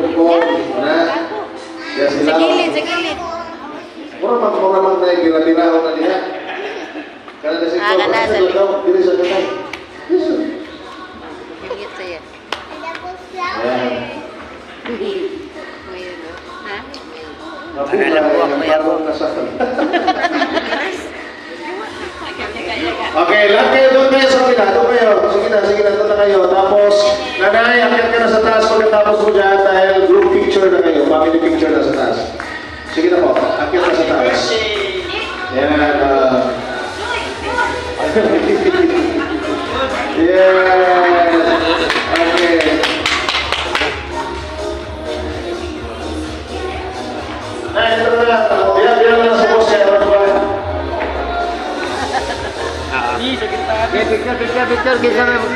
Pupong. Na? Ya Sa sila. gilid, sa gilid. Mura mag na pila-pilaon na niya. Kana kasi Ah, kana sa likod. dili sa kanay. Gilid sa'yo. Ayan. Ha? Alam ko ako yan. Okay, lahat kayo doon kayo sa kabila. Doon kayo. Sige na, doon na kayo. Tapos, nanay, akit ka na sa taas pagkatapos mo dyan dahil group picture na kayo. Family picture na sa taas. Sige na po, akit na sa taas. Yan. Yes. Okay. Ay, ito na. Bilang na sa boss kaya. Picture, picture, picture.